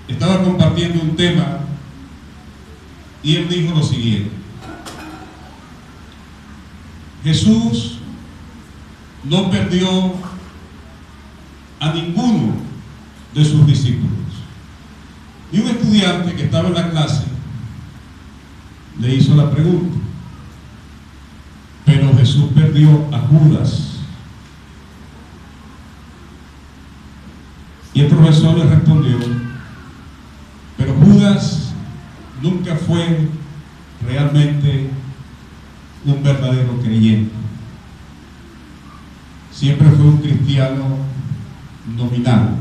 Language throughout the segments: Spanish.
estaba compartiendo un tema y él dijo lo siguiente: Jesús no perdió a ninguno de sus discípulos. Y un estudiante que estaba en la clase le hizo la pregunta: pero Jesús perdió a Judas. Y el profesor le respondió: pero Judas nunca fue realmente un verdadero creyente. Siempre fue un cristiano nominal,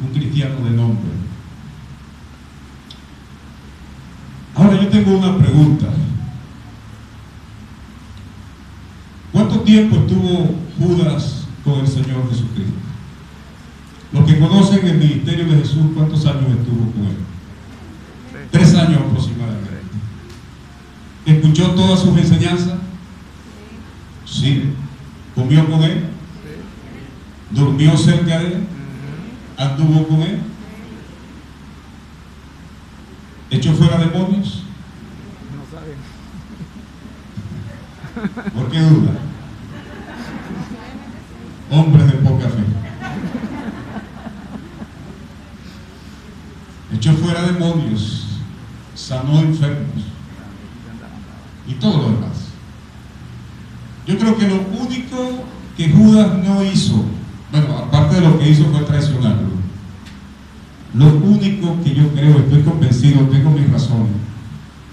un cristiano de nombre. Ahora yo tengo una pregunta. ¿Cuánto tiempo estuvo Judas con el Señor Jesucristo? Los que conocen el ministerio de Jesús, ¿cuántos años estuvo con él? 3 años aproximadamente. ¿Escuchó todas sus enseñanzas? Sí. ¿Comió con él? ¿Durmió cerca de él? ¿Anduvo con él? ¿Echó fuera demonios? No saben. ¿Por qué duda? Hombres de poca fe. Echó fuera demonios, sanó enfermos y todo lo demás. Yo creo que lo único que Judas no hizo, bueno, aparte de lo que hizo fue traicionarlo, lo único que yo creo, estoy convencido, tengo mis razones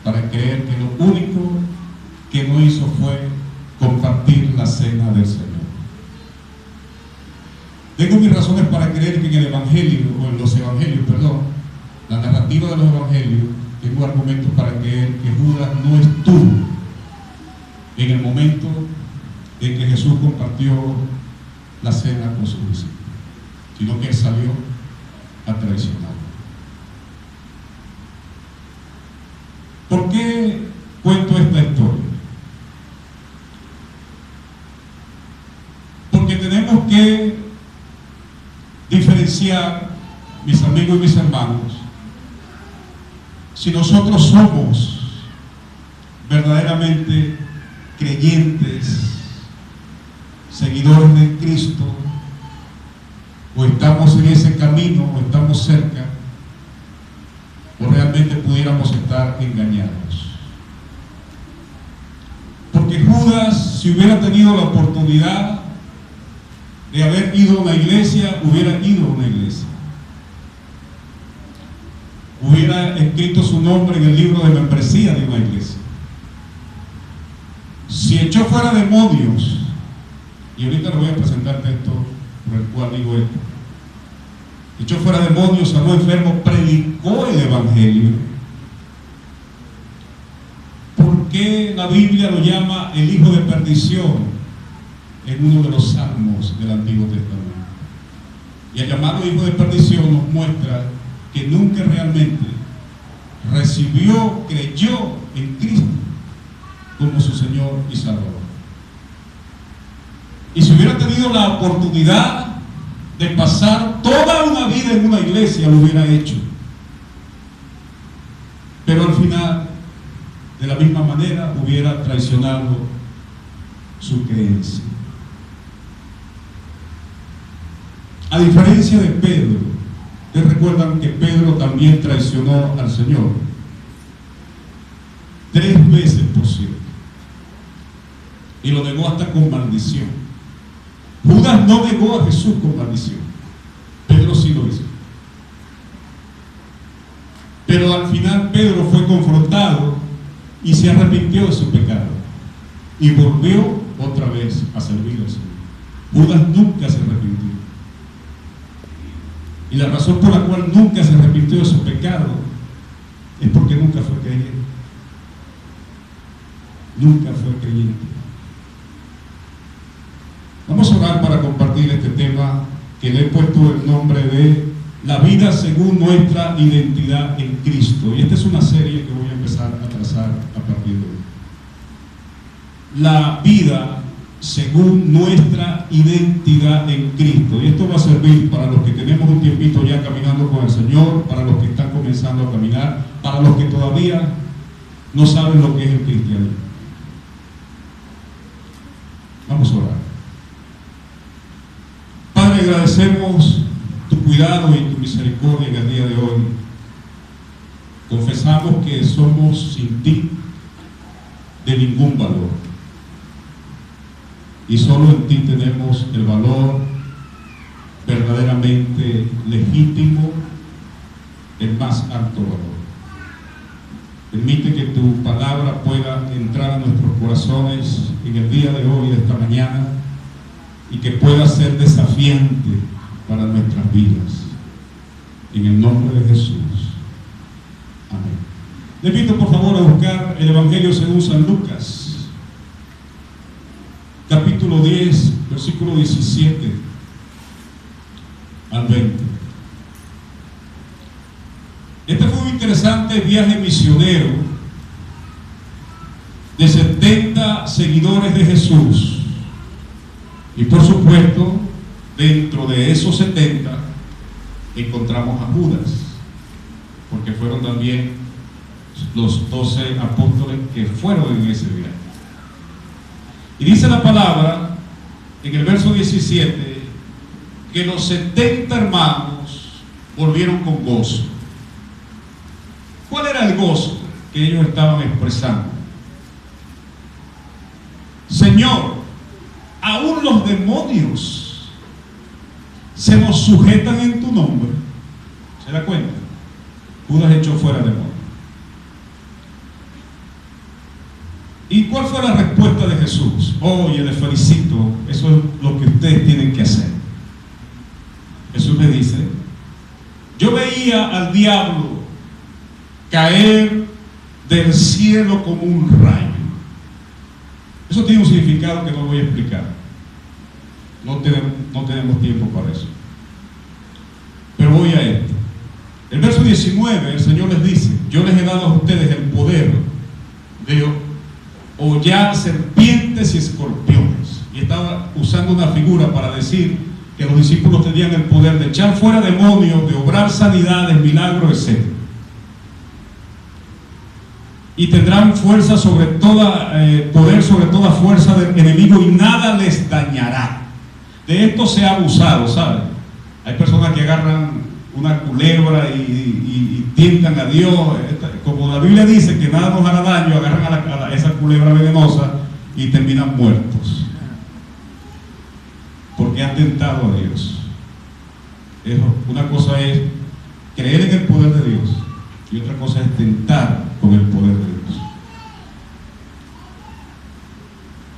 para creer que lo único que no hizo fue compartir la cena del Señor. Tengo mis razones para creer que en el Evangelio, o en los Evangelios, perdón, la narrativa de los Evangelios, tengo argumentos para creer que Judas no estuvo en el momento en que Jesús compartió la cena con sus discípulos, sino que él salió a traicionarlo. ¿Por qué cuento esta historia? Porque tenemos que diferenciar, mis amigos y mis hermanos, si nosotros somos verdaderamente creyentes, seguidores de Cristo, o estamos en ese camino, o estamos cerca, o realmente pudiéramos estar engañados. Porque Judas, si hubiera tenido la oportunidad de haber ido a una iglesia, hubiera ido a una iglesia. Hubiera escrito su nombre en el libro de membresía de una iglesia. Si echó fuera demonios, y ahorita le voy a presentar esto por el cual digo esto, echó fuera demonios, sanó enfermos, predicó el Evangelio, ¿por qué la Biblia lo llama el hijo de perdición en uno de los salmos del Antiguo Testamento? Y el llamado hijo de perdición nos muestra que nunca realmente recibió, creyó en Cristo como su Señor y Salvador. Y si hubiera tenido la oportunidad de pasar toda una vida en una iglesia, lo hubiera hecho. Pero al final, de la misma manera, hubiera traicionado su creencia. A diferencia de Pedro, ustedes recuerdan que Pedro también traicionó al Señor 3 veces, por cierto, y lo negó hasta con maldición. Judas no negó a Jesús con maldición, Pedro sí lo hizo. Pero al final Pedro fue confrontado y se arrepintió de su pecado y volvió otra vez a servir al Señor. Judas nunca se arrepintió. Y la razón por la cual nunca se arrepintió de su pecado es porque nunca fue creyente. Nunca fue creyente. Vamos a orar para compartir este tema que le he puesto el nombre de la vida según nuestra identidad en Cristo. Y esta es una serie que voy a empezar a trazar a partir de hoy. La vida según nuestra identidad en Cristo. Y esto va a servir para los que tenemos un tiempito ya caminando con el Señor. Señor, para los que están comenzando a caminar, para los que todavía no saben lo que es el cristianismo. Vamos a orar. Padre, agradecemos tu cuidado y tu misericordia en el día de hoy. Confesamos que somos sin ti de ningún valor. Y solo en ti tenemos el valor verdaderamente legítimo, el más alto valor. Permite que tu palabra pueda entrar a nuestros corazones en el día de hoy, esta mañana, y que pueda ser desafiante para nuestras vidas. En el nombre de Jesús. Amén. Le invito por favor a buscar el Evangelio según San Lucas, capítulo 10, versículo 17 al 20. Este fue un interesante viaje misionero de 70 seguidores de Jesús. Y por supuesto, dentro de esos 70 encontramos a Judas, porque fueron también los 12 apóstoles que fueron en ese viaje. Y dice la palabra en el verso 17 que los 70 hermanos volvieron con gozo. ¿Cuál era el gozo que ellos estaban expresando? Señor, aún los demonios se nos sujetan en tu nombre. ¿Se da cuenta? Judas echó fuera demonios. ¿Y cuál fue la respuesta de Jesús? Oye, les felicito, eso es lo que ustedes tienen que hacer. Jesús le dice, yo veía al diablo caer del cielo como un rayo. Eso tiene un significado que no voy a explicar. No tenemos tiempo para eso. Pero voy a esto. El verso 19, el Señor les dice, yo les he dado a ustedes el poder de hollar serpientes y escorpiones. Y estaba usando una figura para decir que los discípulos tenían el poder de echar fuera demonios, de obrar sanidades, milagros, etc. Y tendrán fuerza sobre toda, poder sobre toda fuerza del enemigo y nada les dañará. De esto se ha abusado, ¿saben? Hay personas que agarran una culebra y tientan a Dios. Como la Biblia dice que nada nos hará daño, agarran a esa culebra venenosa y terminan muertos. Porque han tentado a Dios. Una cosa es creer en el poder de Dios y otra cosa es tentar con el poder de Dios.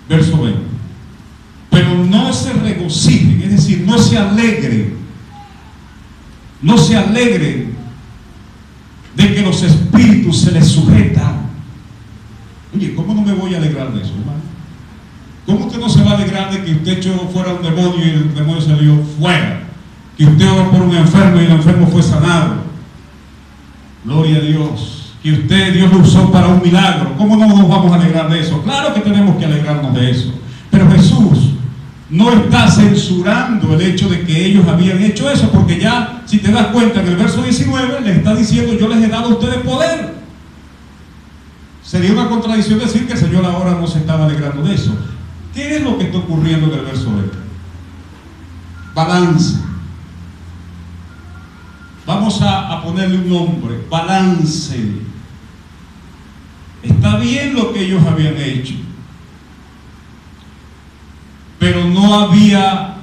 Verso 20. Pero no se regocijen, es decir, no se alegren de que los espíritus se les sujetan. Oye, ¿cómo no me voy a alegrar de eso, hermano? ¿Cómo usted no se va a alegrar de que usted echó fuera un demonio y el demonio salió fuera? Que usted oró por un enfermo y el enfermo fue sanado. Gloria a Dios. Que Dios lo usó para un milagro. ¿Cómo no nos vamos a alegrar de eso? Claro que tenemos que alegrarnos de eso. Pero Jesús no está censurando el hecho de que ellos habían hecho eso, porque ya, si te das cuenta, en el verso 19 les está diciendo, yo les he dado a ustedes poder. Sería una contradicción decir que el Señor ahora no se estaba alegrando de eso. ¿Qué es lo que está ocurriendo en el verso 20? Balance. Vamos a ponerle un nombre, balance. Está bien lo que ellos habían hecho, pero no había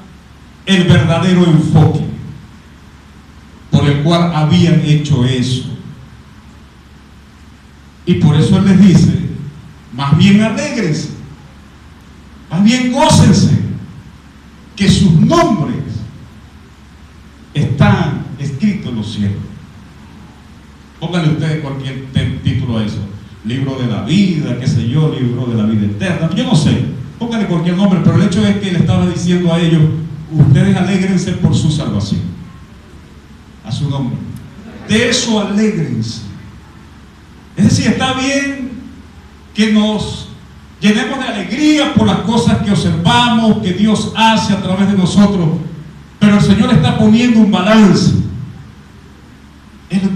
el verdadero enfoque por el cual habían hecho eso. Y por eso Él les dice, más bien alégrense, más bien gócense, que sus nombres están escritos en los cielos. Pónganle ustedes cualquier título a eso, libro de la vida, qué sé yo, libro de la vida eterna, yo no sé, pónganle cualquier nombre, pero el hecho es que Él estaba diciendo a ellos, ustedes alégrense por su salvación, a su nombre, de eso alégrense. Es decir, está bien que nos llenemos de alegría por las cosas que observamos, que Dios hace a través de nosotros, pero el Señor está poniendo un balance.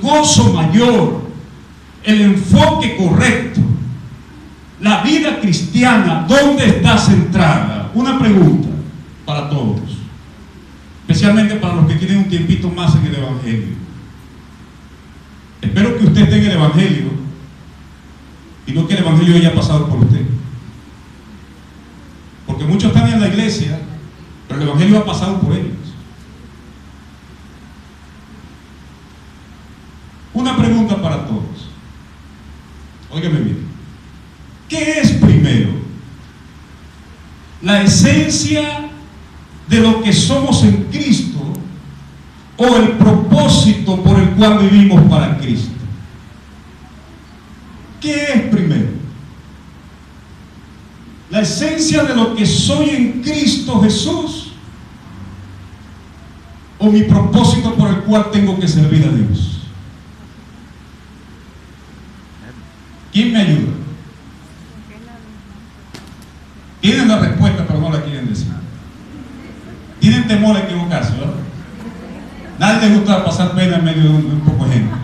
gozo mayor, el enfoque correcto, la vida cristiana, ¿dónde está centrada? Una pregunta para todos, especialmente para los que tienen un tiempito más en el Evangelio. Espero que usted esté en el Evangelio y no que el Evangelio haya pasado por usted, porque muchos están en la iglesia, pero el Evangelio ha pasado por ellos. Una pregunta para todos. Óigame bien. ¿Qué es primero? ¿La esencia de lo que somos en Cristo o el propósito por el cual vivimos para Cristo? ¿Qué es primero? ¿La esencia de lo que soy en Cristo Jesús o mi propósito por el cual tengo que servir a Dios? ¿Quién me ayuda? Tienen la respuesta, pero no la quieren decir. Tienen temor a equivocarse, ¿verdad? Nadie les gusta pasar pena en medio de un poco de gente.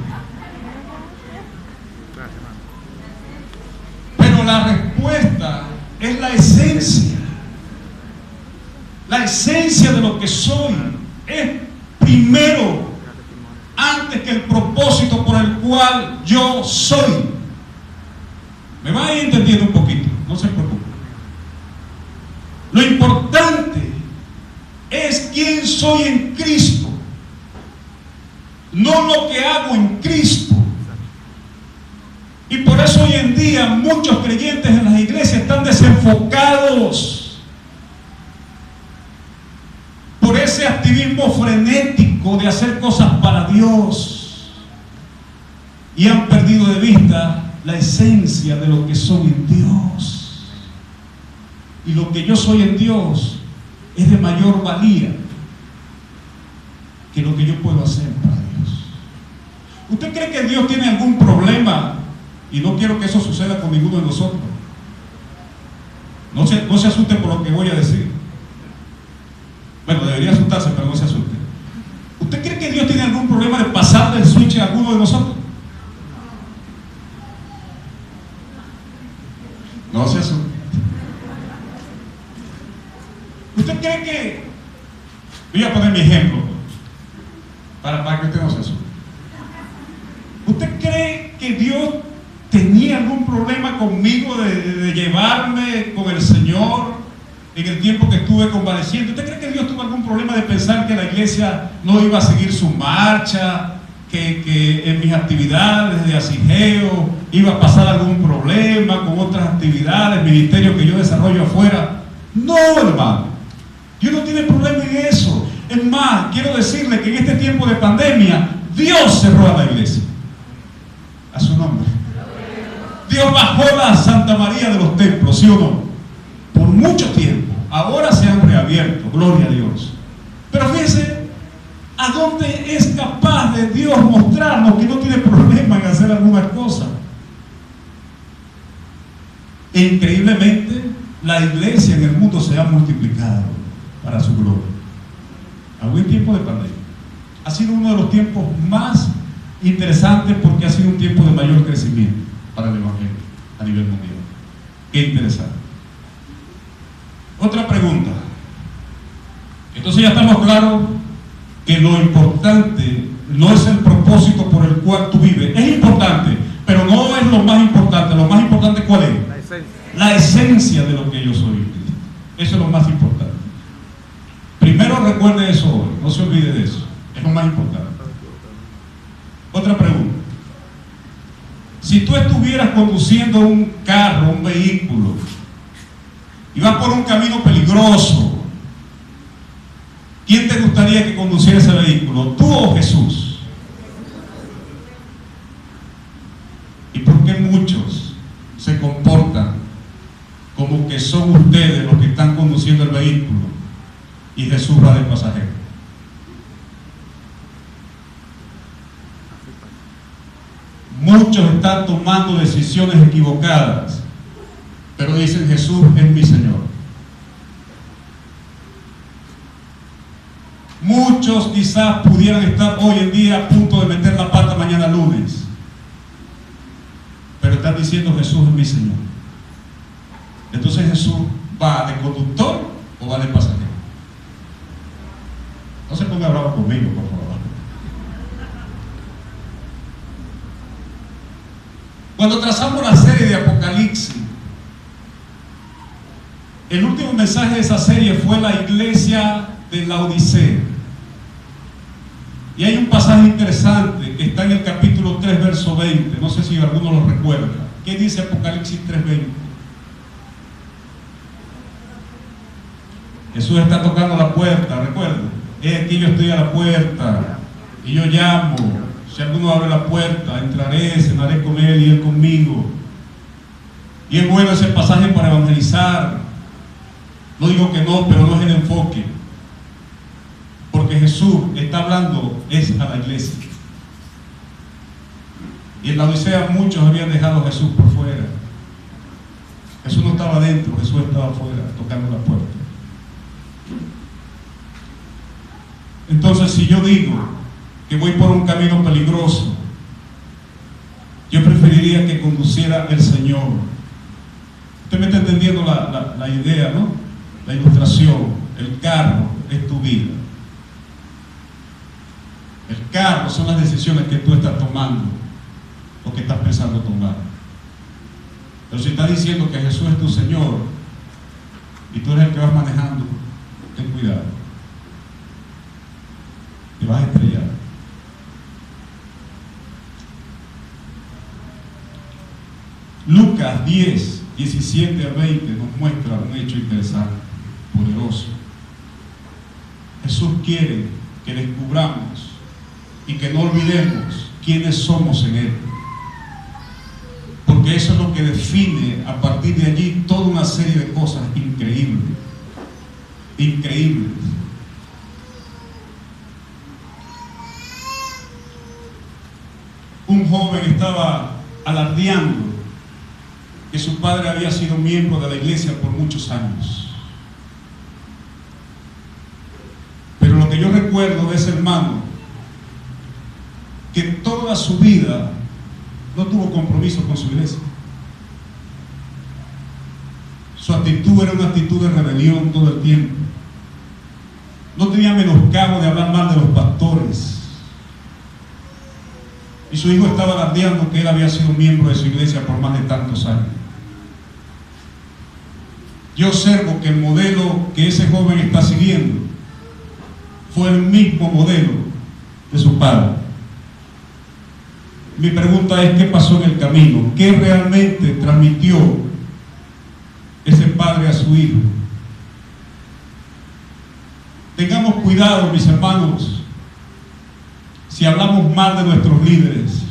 Pero la respuesta es la esencia. La esencia de lo que soy es primero, antes que el propósito por el cual yo soy. Me va a ir entendiendo un poquito, no se preocupe. Lo importante es quién soy en Cristo, no lo que hago en Cristo. Y por eso hoy en día muchos creyentes en las iglesias están desenfocados por ese activismo frenético de hacer cosas para Dios y han perdido de vista la esencia de lo que soy en Dios. Y lo que yo soy en Dios es de mayor valía que lo que yo puedo hacer para Dios. ¿Usted cree que Dios tiene algún problema? Y no quiero que eso suceda con ninguno de nosotros. No se asuste por lo que voy a decir. Bueno, debería asustarse, pero no se asuste. ¿Usted cree que Dios tiene algún problema de pasarle el switch a alguno de nosotros? No se asuste. ¿Usted cree que... Voy a poner mi ejemplo para que usted no se asuste. ¿Usted cree que Dios tenía algún problema conmigo de llevarme con el Señor en el tiempo que estuve convaleciente? ¿Usted cree que Dios tuvo algún problema de pensar que la iglesia no iba a seguir su marcha, que en mis actividades de asigeo iba a pasar algún problema con otras actividades, ministerios que yo desarrollo afuera? No, hermano, Dios no tiene problema en eso. Es más, quiero decirle que en este tiempo de pandemia Dios cerró a la iglesia, a su nombre. Dios bajó la Santa María de los templos, ¿sí o no? Por mucho tiempo. Ahora se han reabierto, gloria a Dios. Pero fíjense a dónde es capaz de Dios mostrarnos que no tiene problema en hacer algunas cosas. E increíblemente, la iglesia en el mundo se ha multiplicado para su gloria. A buen tiempo de pandemia. Ha sido uno de los tiempos más interesantes porque ha sido un tiempo de mayor crecimiento para el Evangelio a nivel mundial. Qué interesante. Otra pregunta. Entonces ya estamos claros que lo importante no es el propósito por el cual tú vives. Es importante, pero no es lo más importante. Lo más importante, ¿cuál es? La esencia de lo que yo soy en Cristo. Eso es lo más importante. Primero recuerde eso hoy, no se olvide de eso. Es lo más importante. Otra pregunta. Si tú estuvieras conduciendo un carro, un vehículo, y vas por un camino peligroso, ¿quién te gustaría que conduciera ese vehículo? ¿Tú o Jesús? ¿Y por qué muchos se comportan como que son ustedes los que están conduciendo el vehículo y Jesús va de pasajero? Muchos están tomando decisiones equivocadas, pero dicen: Jesús es mi Señor. Muchos quizás pudieran estar hoy en día a punto de meter la pata mañana lunes. Jesús es mi Señor. Entonces Jesús va de conductor o va de pasajero. No se ponga bravo conmigo, por favor. Cuando trazamos la serie de Apocalipsis, el último mensaje de esa serie fue la iglesia de Laodicea. Y hay un pasaje interesante que está en el capítulo 3, verso 20. No sé si alguno lo recuerda. ¿Qué dice Apocalipsis 3:20? Jesús está tocando la puerta, recuerden. Aquí yo estoy a la puerta y yo llamo. Si alguno abre la puerta, entraré, cenaré con él y él conmigo. Y es bueno ese pasaje para evangelizar. No digo que no, pero no es el enfoque. Porque Jesús está hablando es a la iglesia. Y en la Odisea muchos habían dejado a Jesús por fuera. Jesús no estaba adentro, Jesús estaba afuera, tocando la puerta. Entonces, si yo digo que voy por un camino peligroso, yo preferiría que conduciera el Señor. Usted me está entendiendo la idea, ¿no? La ilustración. El carro es tu vida. El carro son las decisiones que tú estás tomando o que estás pensando tomar. Pero si está diciendo que Jesús es tu Señor y tú eres el que vas manejando, ten cuidado. Te vas a estrellar. Lucas 10, 17 a 20 nos muestra un hecho interesante, poderoso. Jesús quiere que descubramos y que no olvidemos quiénes somos en Él. Porque eso es lo que define a partir de allí toda una serie de cosas increíbles. Increíbles. Un joven estaba alardeando que su padre había sido miembro de la iglesia por muchos años. Pero lo que yo recuerdo de ese hermano, que toda su vida no tuvo compromiso con su iglesia. Su actitud era una actitud de rebelión todo el tiempo. No tenía menoscabo de hablar mal de los pastores. Y su hijo estaba alardeando que él había sido miembro de su iglesia por más de tantos años. Yo observo que el modelo que ese joven está siguiendo fue el mismo modelo de su padre. Mi pregunta es, ¿qué pasó en el camino? ¿Qué realmente transmitió ese padre a su hijo? Tengamos cuidado, mis hermanos, si hablamos mal de nuestros líderes,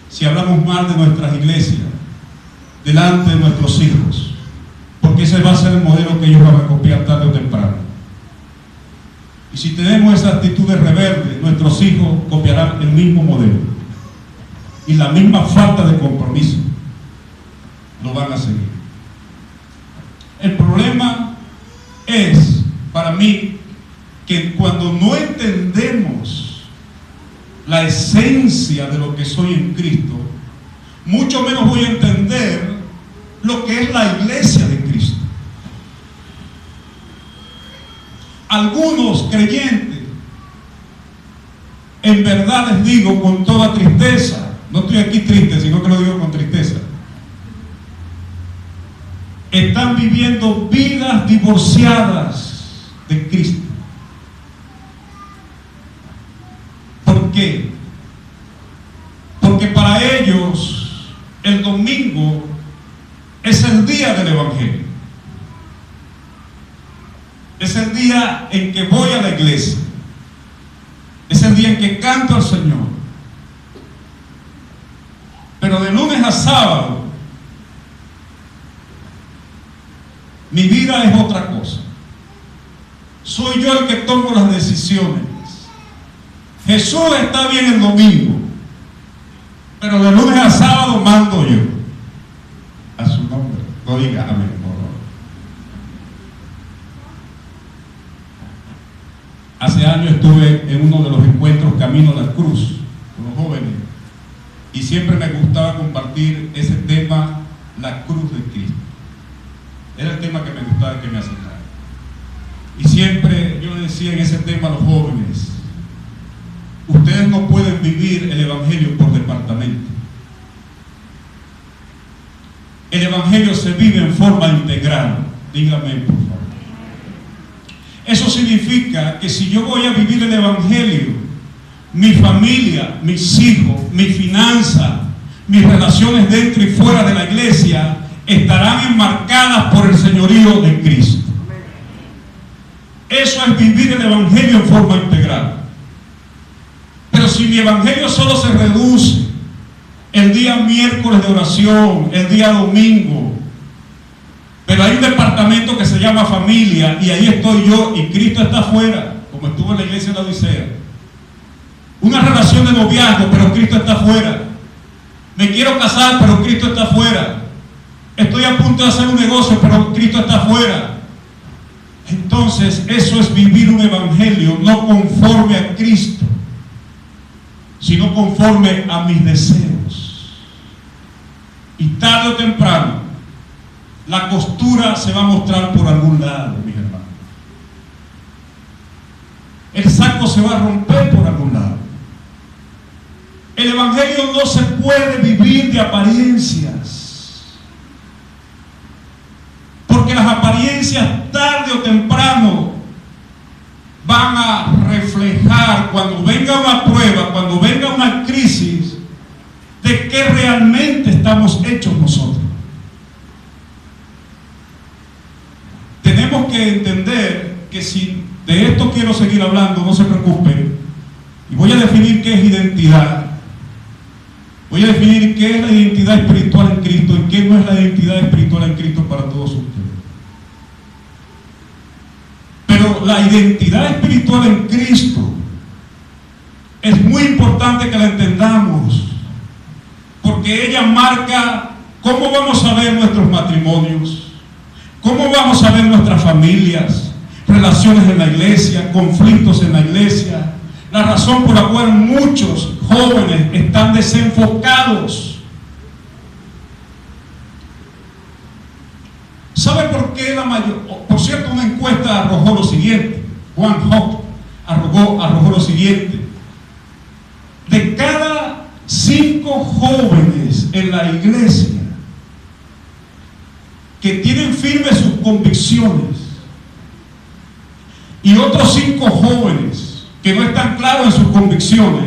si hablamos mal de nuestras iglesias, delante de nuestros hijos, porque ese va a ser el modelo que ellos van a copiar tarde o temprano. Y si tenemos esa actitud de rebelde, nuestros hijos copiarán el mismo modelo y la misma falta de compromiso lo van a seguir. El problema es, para mí, que cuando no entendemos la esencia de lo que soy en Cristo, mucho menos voy a entender lo que es la iglesia de Cristo. Algunos creyentes, en verdad les digo con toda tristeza, no estoy aquí triste, sino que lo digo con tristeza, están viviendo vidas divorciadas de Cristo. ¿Por qué? Porque para ellos el domingo es el día del Evangelio. Es el día en que voy a la iglesia. Es el día en que canto al Señor. Pero de lunes a sábado, mi vida es otra cosa. Soy yo el que tomo las decisiones. Jesús está bien el domingo, pero de lunes a sábado mando yo. A su nombre. No diga amén, por favor. Hace años estuve en uno de los encuentros Camino a la Cruz con los jóvenes y siempre me gustaba compartir ese tema la cruz de Cristo. Era el tema que me gustaba que me acercara. Y siempre yo le decía en ese tema a los jóvenes: ustedes no pueden vivir el Evangelio por departamento. El Evangelio se vive en forma integral. Dígame, por favor. Eso significa que si yo voy a vivir el Evangelio, mi familia, mis hijos, mi finanza, mis relaciones dentro y fuera de la iglesia estarán enmarcadas por el señorío de Cristo. Eso es vivir el Evangelio en forma integral. Pero si mi Evangelio solo se reduce el día miércoles de oración, el día domingo, pero hay un departamento que se llama familia y ahí estoy yo y Cristo está afuera, como estuvo en la iglesia de la Odisea. Una relación de noviazgo, pero Cristo está afuera. Me quiero casar, pero Cristo está afuera. Estoy a punto de hacer un negocio, pero Cristo está afuera. Entonces, eso es vivir un evangelio no conforme a Cristo, sino conforme a mis deseos. Y tarde o temprano, la costura se va a mostrar por algún lado, mis hermanos. El saco se va a romper por algún lado. El evangelio no se puede vivir de apariencias. Porque las apariencias tarde o temprano van a reflejar, cuando venga una prueba, cuando venga una crisis, de qué realmente estamos hechos nosotros. Tenemos que entender que si de esto quiero seguir hablando, no se preocupen, y voy a definir qué es identidad. Voy a definir qué es la identidad espiritual en Cristo y qué no es la identidad espiritual en Cristo para todos ustedes. Pero la identidad espiritual en Cristo es muy importante que la entendamos, porque ella marca cómo vamos a ver nuestros matrimonios, cómo vamos a ver nuestras familias, relaciones en la iglesia, conflictos en la iglesia, la razón por la cual muchos jóvenes están desenfocados. ¿Sabe por qué la mayor? Por cierto, una encuesta arrojó lo siguiente. Juan Hock arrojó lo siguiente: de cada 5 jóvenes en la iglesia que tienen firmes sus convicciones y otros 5 jóvenes que no están claros en sus convicciones,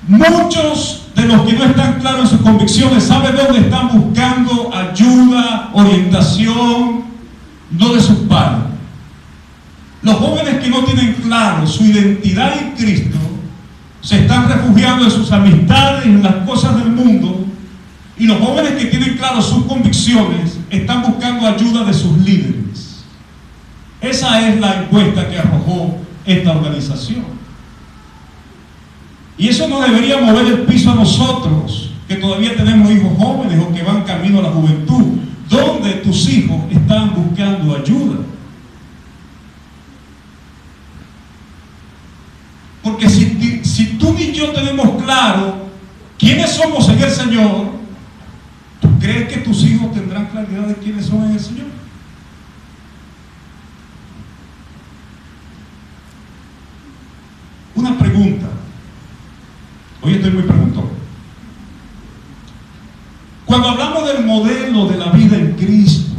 muchos de los que no están claros en sus convicciones, ¿saben dónde están buscando ayuda, orientación? No de sus padres. Los jóvenes que no tienen claro su identidad en Cristo se están refugiando en sus amistades, en las cosas del mundo, y los jóvenes que tienen claro sus convicciones están buscando ayuda de sus líderes. Esa es la encuesta que arrojó esta organización. Y eso nos debería mover el piso a nosotros, que todavía tenemos hijos jóvenes o que van camino a la juventud. ¿Dónde tus hijos están buscando ayuda? Porque si tú ni yo tenemos claro quiénes somos en el Señor, ¿tú crees que tus hijos tendrán claridad de quiénes son en el Señor? Una pregunta. Hoy estoy muy preguntón. Cuando hablamos del modelo de la vida en Cristo,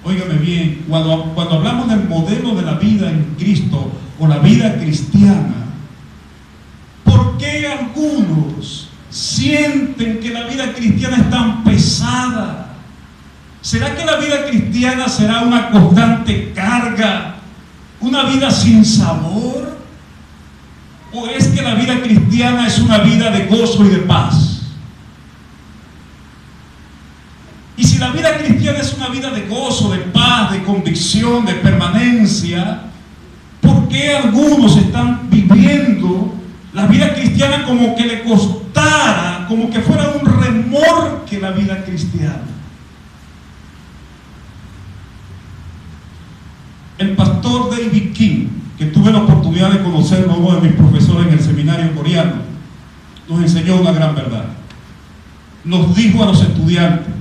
óigame bien, cuando hablamos del modelo de la vida en Cristo o la vida cristiana, ¿por qué algunos sienten que la vida cristiana es tan pesada? ¿Será que la vida cristiana será una constante carga, una vida sin sabor? ¿O es que la vida cristiana es una vida de gozo y de paz? Y si la vida cristiana es una vida de gozo, de paz, de convicción, de permanencia, ¿por qué algunos están viviendo la vida cristiana como que le costara, como que fuera un remorque la vida cristiana? El pastor David King, que tuve la oportunidad de conocerlo, uno de mis profesores en el seminario coreano, nos enseñó una gran verdad. Nos dijo a los estudiantes: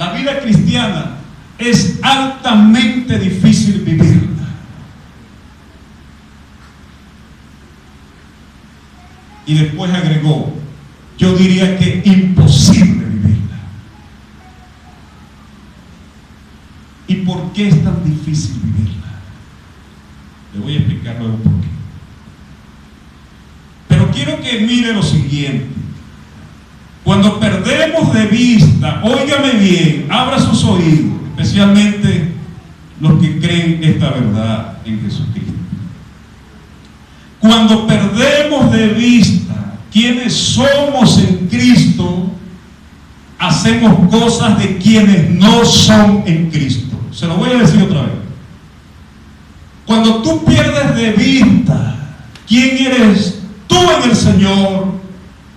La vida cristiana es altamente difícil vivirla. Y después agregó, yo diría que imposible vivirla. ¿Y por qué es tan difícil vivirla? Le voy a explicar luego por qué. Pero quiero que mire lo siguiente. Cuando perdemos de vista, óigame bien, abra sus oídos, especialmente los que creen esta verdad en Jesucristo. Cuando perdemos de vista quiénes somos en Cristo, hacemos cosas de quienes no son en Cristo. Se lo voy a decir otra vez. Cuando tú pierdes de vista quién eres tú en el Señor,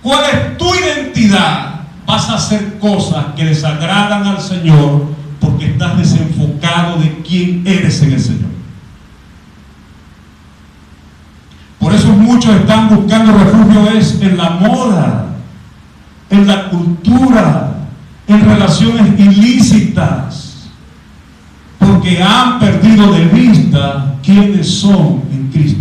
cuál es tu identidad, vas a hacer cosas que desagradan al Señor porque estás desenfocado de quién eres en el Señor. Por eso muchos están buscando refugio en la moda, en la cultura, en relaciones ilícitas, porque han perdido de vista quiénes son en Cristo.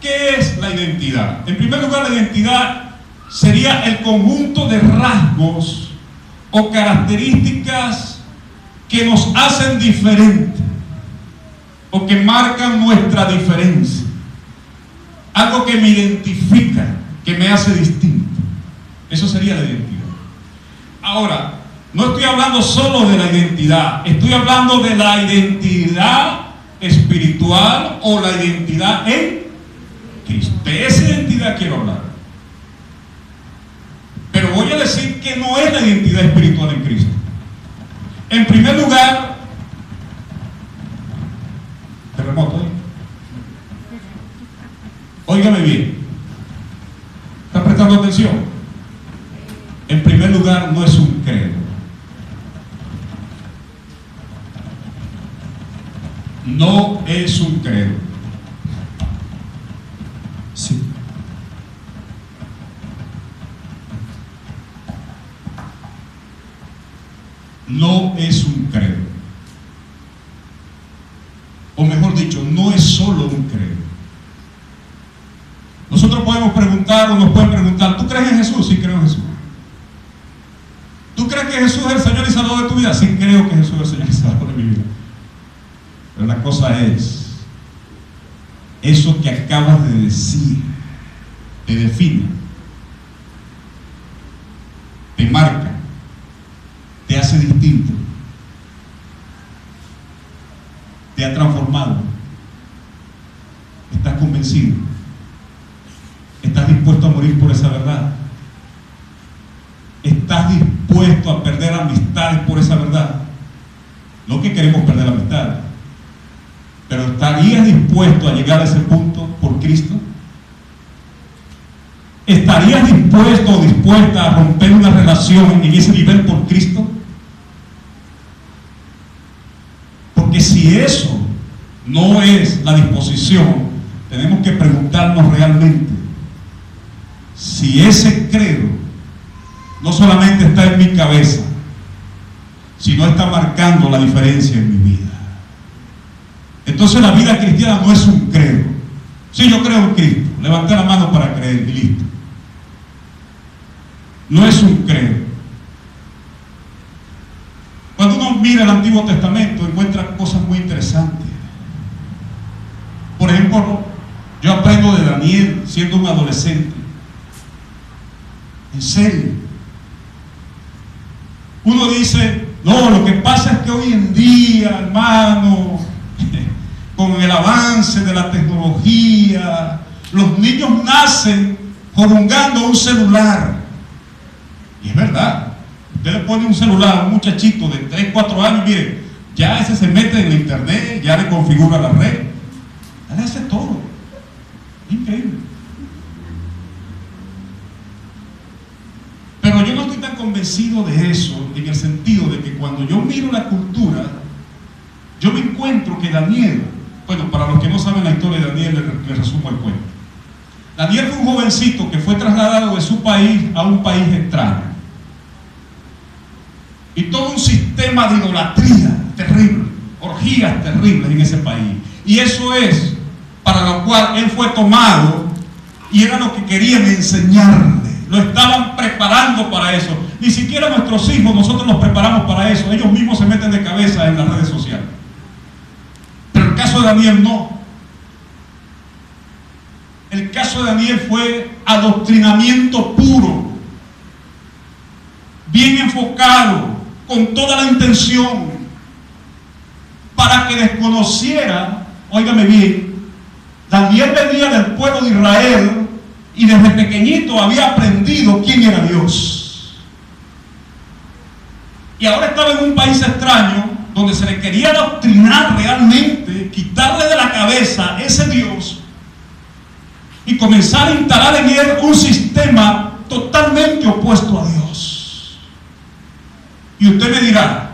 ¿Qué es la identidad? En primer lugar, la identidad sería el conjunto de rasgos o características que nos hacen diferentes o que marcan nuestra diferencia. Algo que me identifica, que me hace distinto. Eso sería la identidad. Ahora, no estoy hablando solo de la identidad, estoy hablando de la identidad espiritual o la identidad en Cristo. De esa identidad quiero hablar. Pero voy a decir que no es la identidad espiritual en Cristo. En primer lugar, terremoto, ¿eh? Óigame bien. ¿Está prestando atención? En primer lugar, no es un credo. No es un credo. Sí. No es un credo. O mejor dicho, no es solo un credo. Nosotros podemos preguntar o nos pueden preguntar, ¿tú crees en Jesús? Sí, creo en Jesús. ¿Tú crees que Jesús es el Señor y Salvador de tu vida? Sí, creo que Jesús es el Señor y Salvador de mi vida. Pero la cosa es, eso que acabas de decir, te define, te marca, te hace distinto, te ha transformado, estás convencido, estás dispuesto a morir por esa verdad, estás dispuesto a perder amistades por esa verdad. No que queremos perder la amistad, pero ¿estarías dispuesto a llegar a ese punto por Cristo? ¿Estarías dispuesto o dispuesta a romper una relación en ese nivel por Cristo? Porque si eso no es la disposición, tenemos que preguntarnos realmente si ese credo no solamente está en mi cabeza, sino está marcando la diferencia en mi vida. Entonces la vida cristiana no es un credo. Sí, yo creo en Cristo, levanté la mano para creer y listo. No es un credo. Cuando uno mira el Antiguo Testamento encuentra cosas muy interesantes. Por ejemplo, yo aprendo de Daniel siendo un adolescente. En serio. Uno dice, no, lo que pasa es que hoy en día, hermano, con el avance de la tecnología, los niños nacen jugando un celular. Y es verdad. Usted le pone un celular a un muchachito de 3, 4 años, mire, ya ese se mete en la internet, ya le configura la red, ya le hace todo. Increíble. Pero yo no estoy tan convencido de eso, en el sentido de que cuando yo miro la cultura, yo me encuentro que Daniel, bueno, para los que no saben la historia de Daniel, les resumo el cuento. Daniel fue un jovencito que fue trasladado de su país a un país extraño. Y todo un sistema de idolatría terrible, orgías terribles en ese país. Y eso es para lo cual él fue tomado, y era lo que querían enseñarle. Lo estaban preparando para eso. Ni siquiera nuestros hijos, nosotros los preparamos para eso. Ellos mismos se meten de cabeza en las redes sociales. Pero el caso de Daniel no. El caso de Daniel fue adoctrinamiento puro, bien enfocado, con toda la intención, para que desconociera. Óigame bien, Daniel venía del pueblo de Israel y desde pequeñito había aprendido quién era Dios. Y ahora estaba en un país extraño donde se le quería adoctrinar realmente, quitarle de la cabeza ese Dios y comenzar a instalar en él un sistema totalmente opuesto a Dios. Y usted me dirá,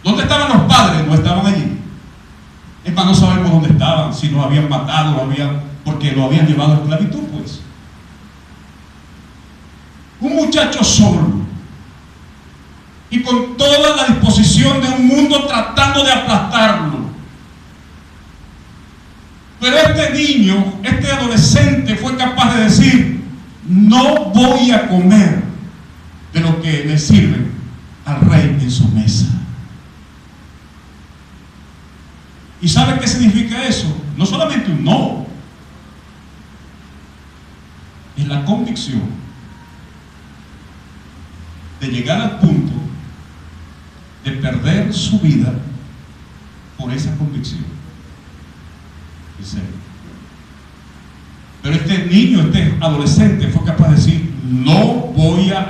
¿dónde estaban los padres? No estaban allí. Es más, no sabemos dónde estaban, si los habían matado, porque lo habían llevado a esclavitud, pues. Un muchacho solo y con toda la disposición de un mundo tratando de aplastarlo. Pero este niño, este adolescente fue capaz de decir: no voy a comer de lo que le sirven al rey en su mesa. ¿Y sabe qué significa eso? No solamente un no, es la convicción de llegar al punto de perder su vida por esa convicción. En serio. Pero este niño, este adolescente fue capaz de decir: no voy a